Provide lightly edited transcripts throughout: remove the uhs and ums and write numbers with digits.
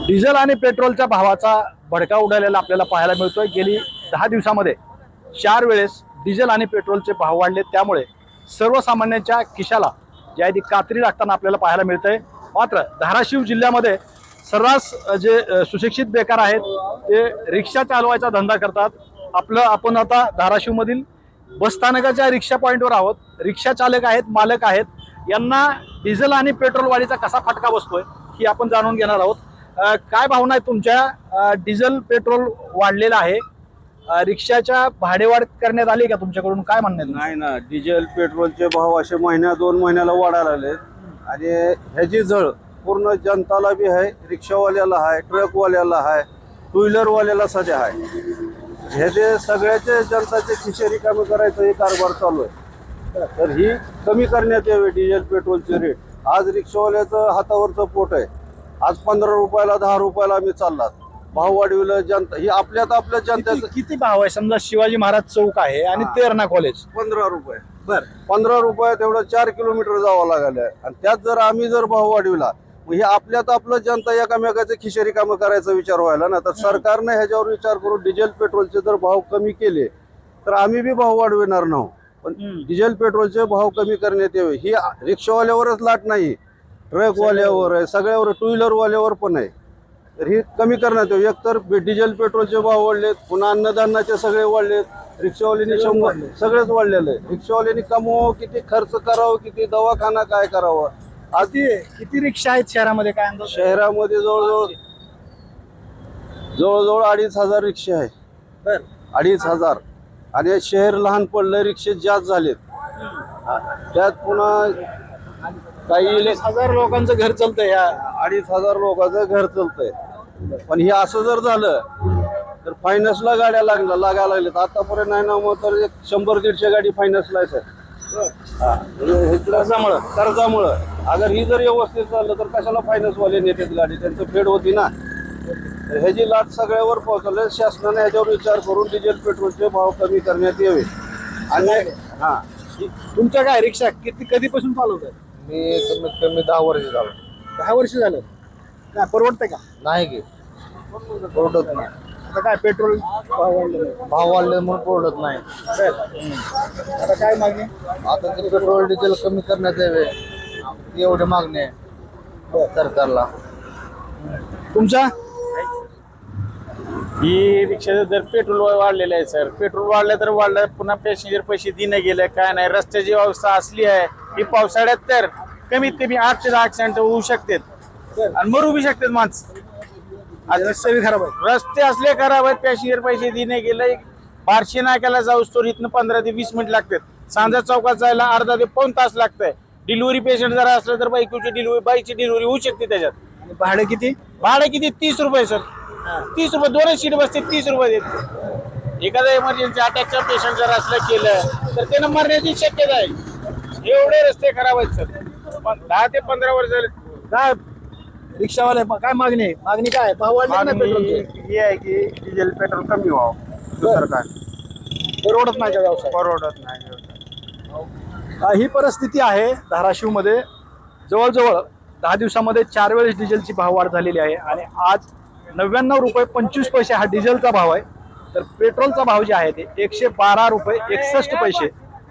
Diesel आणि पेट्रोलच्या भावाचा भडका उडालेला आपल्याला पाहायला मिळतोय। गेली 10 दिवसांमध्ये 4 वेळेस डिझेल आणि पेट्रोलचे भाव वाढले, त्यामुळे सर्वसामान्यांच्या खिशाला जे आहे ती कात्री लागताना आपल्याला पाहायला मिळतंय। मात्र धाराशिव जिल्ह्यामध्ये सर्रास जे सुशिक्षित बेकार आहेत ते रिक्षा चालवायचा धंदा करतात। आपण आता धाराशिवमधील बसस्थानकाच्या रिक्षा पॉईंटवर आहोत। रिक्षा चालक आहेत, मालक आहेत, यांना डिझेल आणि पेट्रोल वाढीचा कसा फटका बसतोय ही आपण जाणून घेणार आहोत। काय भावना आहे तुमच्या? डिझेल पेट्रोल वाढलेलं आहे, रिक्षाच्या भाडेवाढ करण्यात आली का तुमच्याकडून? काय म्हणणं आहे? नाही ना, डिझेल पेट्रोलचे भाव असे महिन्या 2 महिन्याला वाढायला लागले आणि ह्याची झळ पूर्ण जनताला बी आहे, रिक्षावाल्याला आहे, ट्रकवाल्याला आहे, टू व्हीलरवाल्याला सध्या आहे। ह्याचे सगळ्याचे जनताचे खिशे रिकामे करायचं हे कारभार चालू आहे। तर ही कमी करण्यात यावे डिझेल पेट्रोलचे रेट। आज रिक्षावाल्याचं हातावरचं पोट आहे। आज 15 रुपयाला 10 रुपयाला आम्ही चाललात, भाव वाढविलं जनता ही आपल्या जनतेचं। किती भाव आहे? समजा शिवाजी महाराज चौक आहे आणि तेरणा कॉलेज 15 रुपये। बर 15 रुपये तेवढं 4 किलोमीटर जावं लागलं आणि त्यात जर आम्ही भाव वाढविला, मग हे आपलं जनता एकामेकाचे खिशे रिकामं करायचा विचार व्हायला ना। तर सरकारने ह्याच्यावर विचार करून डिझेल पेट्रोलचे जर भाव कमी केले तर आम्ही बी भाव वाढविणार नाही। पण डिझेल पेट्रोलचे भाव कमी करण्यात यावे। ही रिक्षावाल्यावरच लाट नाही, ट्रकवाल्यावर आहे, सगळ्यावर, टू व्हीलरवाल्यावर पण आहे। तर ही कमी करण्यात यावी। एकतर डिझेल पेट्रोलचे भाव वाढलेत, पुन्हा अन्नधान्याचे सगळे वाढलेत, रिक्षावाल्यांनी सगळेच वाढलेलं आहे। रिक्षावाल्यांनी कमवावं किती, खर्च करावं किती, दवाखाना काय करावं। आज किती रिक्षा आहेत शहरामध्ये? काय अंदाज? शहरामध्ये जवळजवळ 2,500 रिक्षा आहे। बर 2,500 आणि शहर लहान पडलं, रिक्षे जास्त झालेत। त्यात पुन्हा काही 1000 लोकांचं घर चालतंय या 2,500 लोकांचं घर चालतंय। पण हे असं जर झालं तर फायनान्सला गाड्या लागायला लागल्यात। आतापर्यंत नाही ना, मग तर 100-150 गाडी फायनान्सला आहे सर। कर्जामुळं अगर ही जर व्यवस्थित चाललं तर कशाला फायनान्सवाले नेतात गाडी, त्यांचं फेड होती ना। तर ह्याची लाट सगळ्यावर पोहोचवली। शासनाने ह्याच्यावर विचार करून डिझेल पेट्रोलचे भाव कमी करण्यात यावे। आणि तुमच्या काय रिक्षा कधीपासून चालवत आहे? मी कमीत कमी 10 वर्ष झालं। 10 वर्ष झालं। काय परवडतंय का? नाही की परवडत नाही। आता काय पेट्रोल भाव वाढले, भाव वाढले म्हणून परवडत नाही। आता काय मागणी? आता ते पेट्रोल डिझेल कमी करण्यात यावे एवढी मागणी आहे सरकारला। तुमचा? ही रिक्षाचा दर पेट्रोल वाढलेलं आहे सर। पेट्रोल वाढलं तर वाढलं, पुन्हा पॅसेंजर पैसे देणं गेलं, काय नाही। रस्त्याची अवस्था असली आहे की पावसाळ्यात तर कमीत कमी 8 ते 10 ऍक्सिडेंट होऊ शकतात आणि मरू बी शकतात माणसं। आज रस्ते खराब आहे, रस्ते असले खराब आहेत, पॅसेंजर पैसे देणं गेलं। बार्शी नाक्याला जाऊस तर इथनं 15 ते 20 मिनिट लागतात। सांजा चौकात जायला अर्धा ते पाऊण तास लागतंय। डिलिव्हरी पेशंट जर असलं तर बाईची डिलिव्हरी होऊ शकते त्याच्यात। आणि भाडं किती? भाडं किती? 30 रुपये सर। 30 रुपये, 2 सीट बसते, 30 रुपये देते। एखादा इमर्जन्सी अटॅकचा पेशंट जर असलं केलं तर त्यानं मरण्याची शक्यता आहे। एवढे रस्ते खराब आहेत सर। 10 ते 15 वर्ष झाले। काय रिक्षावाले काय मागणी आहे? मागणी काय? भाव वाढले ना पेट्रोलचे? ही आहे की डिझेल पेट्रोल कमी व्हावं। सरकार परवडत नाही का व्यवसाय? परवडत नाही। ही परिस्थिती आहे धाराशिवमध्ये। जवळजवळ 10 दिवसामध्ये 4 वेळेस डिझेलची भाव वाढ झालेली आहे आणि आज 99 रुपये 25 पैसे हा डिझेलचा भाव आहे। तर पेट्रोलचा भाव जे आहे ते 112 रुपये 61 पैसे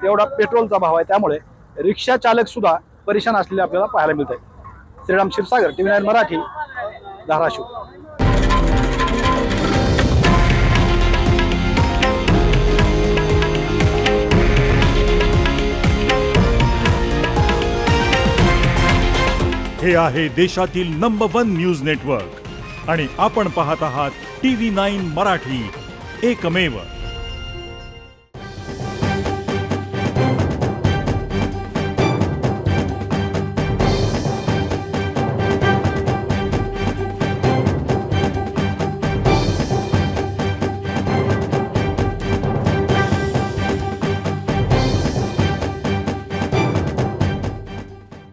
एवढा पेट्रोलचा भाव आहे। त्यामुळे रिक्षा चालक सुद्धा परेशान असलेले आपल्याला पाहायला मिळत आहे। श्रीराम क्षीरसागर, TV9 मराठी, धाराशिव। हे आहे देशातील नंबर 1 न्यूज नेटवर्क आणि आपण पाहत आहात TV9 मराठी, एकमेव।